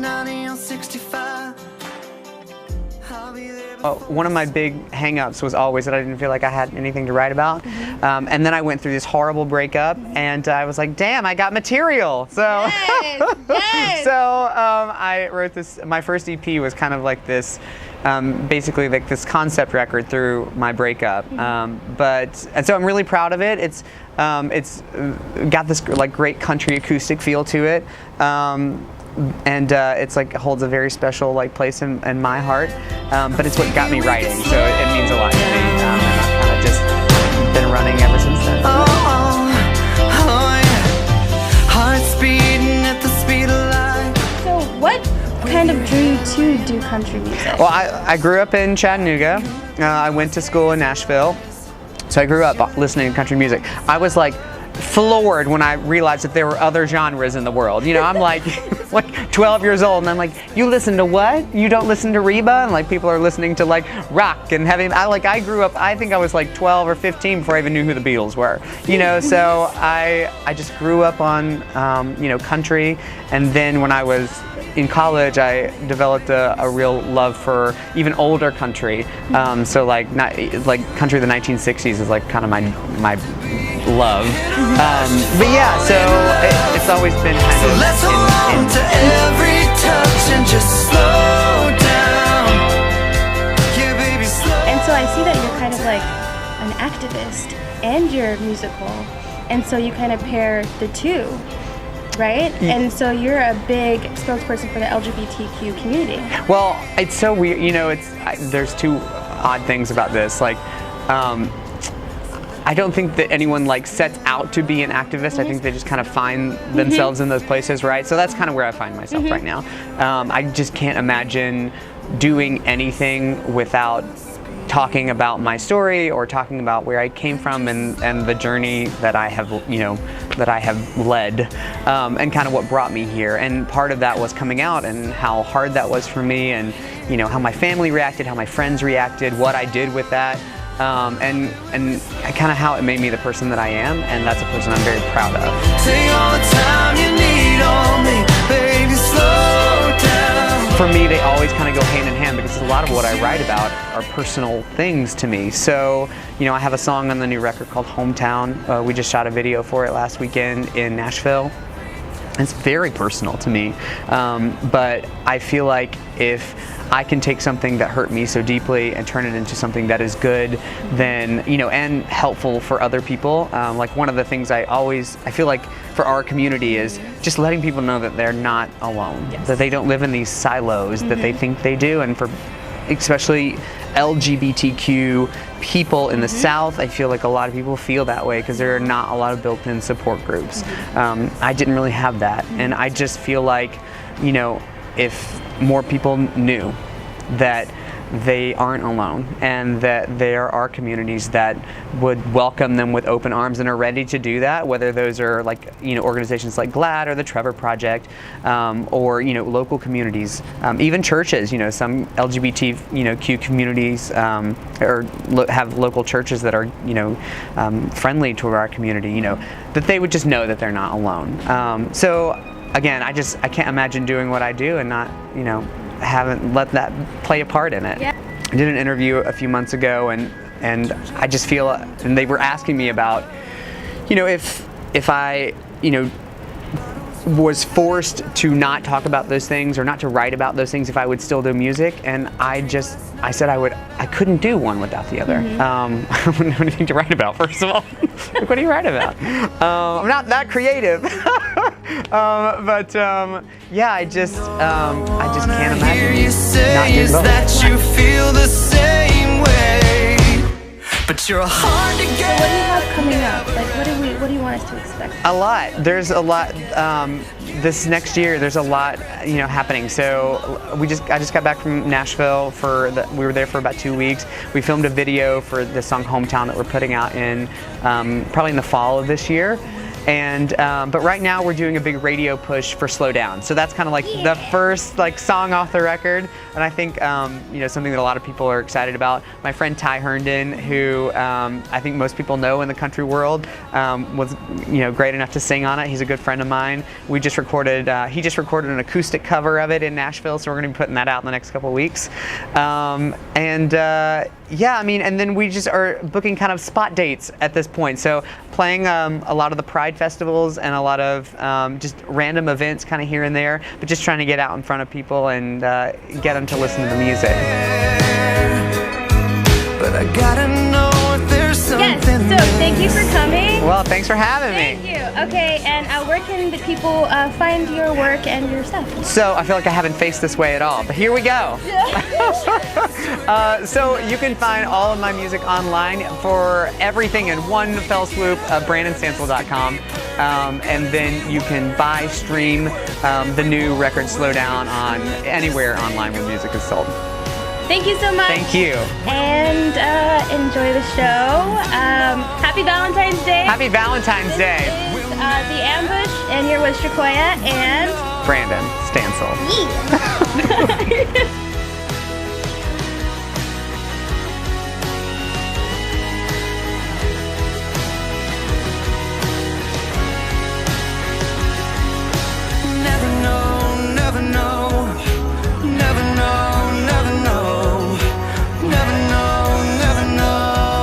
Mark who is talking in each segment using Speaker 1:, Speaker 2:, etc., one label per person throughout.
Speaker 1: 90 on 65.
Speaker 2: One of my big hang-ups was always that I didn't feel like I had anything to write about. And then I went through this horrible breakup, and I was like, damn, I got material. So,
Speaker 3: Yes.
Speaker 2: I wrote this. My first EP was kind of like this, basically like this concept record through my breakup. And so I'm really proud of it. It's got this like great country acoustic feel to it. And it's like holds a very special like place in my heart, but it's what got me writing, so it means a lot to me, and I've kind of just been running ever since then.
Speaker 1: Heart's beating at the speed of light.
Speaker 3: So what kind of drew you to do country music?
Speaker 2: Well, I grew up in Chattanooga. I went to school in Nashville, so I grew up listening to country music. I was like floored when I realized that there were other genres in the world. You know, I'm like 12 years old, and I'm like, you listen to what? You don't listen to Reba? And like people are listening to like rock and heavy. I grew up, I think I was like 12 or 15 before I even knew who the Beatles were. You know, so I just grew up on you know, country, and then when I was in college, I developed a real love for even older country. So like country of the 1960s is like kind of my love. But yeah, so it's always been kind of
Speaker 1: Let's hold on to every touch and just slow down. Yeah, baby, slow.
Speaker 3: And so I see that you're kind of like an activist and you're musical, and so you kind of pair the two, right? And so you're a big spokesperson for the LGBTQ community.
Speaker 2: Well, it's so weird. You know, there's two odd things about this. Like, I don't think that anyone like sets out to be an activist. I think they just kind of find themselves in those places, right? So that's kind of where I find myself right now. I just can't imagine doing anything without talking about my story or talking about where I came from and the journey that I have, you know, that I have led, and kind of what brought me here. And part of that was coming out and how hard that was for me, and you know, how my family reacted, how my friends reacted, what I did with that. And kind of how it made me the person that I am, and that's a person I'm very proud of.
Speaker 1: Take all the time you need on me, baby, slow down.
Speaker 2: For me, they always kind of go hand in hand, because a lot of what I write about are personal things to me. So, you know, I have a song on the new record called Hometown. We just shot a video for it last weekend in Nashville. It's very personal to me, but I feel like if I can take something that hurt me so deeply and turn it into something that is good, then, you know, and helpful for other people. Like one of the things I feel like for our community is just letting people know that they're not alone, that they don't live in these silos that they think they do. And for especially LGBTQ people in the South, I feel like a lot of people feel that way because there are not a lot of built-in support groups. I didn't really have that, and I just feel like, you know, if more people knew that they aren't alone and that there are communities that would welcome them with open arms and are ready to do that, whether those are like, you know, organizations like GLAAD or the Trevor Project, or, you know, local communities, even churches. You know, some LGBTQ communities have local churches that are, you know, friendly to our community, you know, that they would just know that they're not alone. So again, I can't imagine doing what I do and not, you know, haven't let that play a part in it.
Speaker 3: Yeah.
Speaker 2: I did an interview a few months ago, and I just feel, and they were asking me about, you know, if I, you know, was forced to not talk about those things or not to write about those things, if I would still do music, and I said I couldn't do one without the other. I wouldn't have anything to write about, first of all. Like, what do you write about? I'm not that creative. Yeah, I just can't imagine not doing both.
Speaker 1: That you feel the same way, but you're hard to get.
Speaker 3: So what do you have coming up? Like, what do you want us to expect?
Speaker 2: A lot. There's a lot. This next year, there's a lot, you know, happening. So I just got back from Nashville we were there for about 2 weeks. We filmed a video for the song Hometown that we're putting out in probably in the fall of this year. And but right now we're doing a big radio push for Slow Down. So that's kind of like the first like song off the record, and I think you know, something that a lot of people are excited about. My friend Ty Herndon, who I think most people know in the country world, was, you know, great enough to sing on it. He's a good friend of mine. We just recorded, he just recorded an acoustic cover of it in Nashville, so we're going to be putting that out in the next couple of weeks. Yeah, I mean, and then we just are booking kind of spot dates at this point. So playing a lot of the Pride festivals and a lot of just random events kind of here and there, but just trying to get out in front of people and get them to listen to the music.
Speaker 1: But I gotta know if there's something.
Speaker 3: Yes, so thank you for coming.
Speaker 2: Well, thanks for having me.
Speaker 3: Thank you. Okay, and where can the people find your work and your stuff?
Speaker 2: So I feel like I haven't faced this way at all, but here we go. So you can find all of my music online for everything in one fell swoop, BrandonStansell.com. And then you can buy, stream the new record Slow Down on anywhere online where music is sold.
Speaker 3: Thank you so much.
Speaker 2: Thank you.
Speaker 3: And enjoy the show. Happy Valentine's Day.
Speaker 2: Happy Valentine's Day.
Speaker 3: This is The Ambush, and here was Shakoya and
Speaker 2: Brandon Stansell.
Speaker 1: Never know, never know, never know, never know, never know, never know.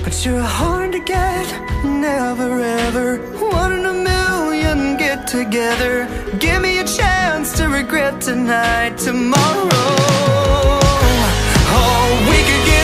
Speaker 1: But you're hard to get, never ever. One in a million get together. Give me a chance to regret tonight, tomorrow. Oh, we could get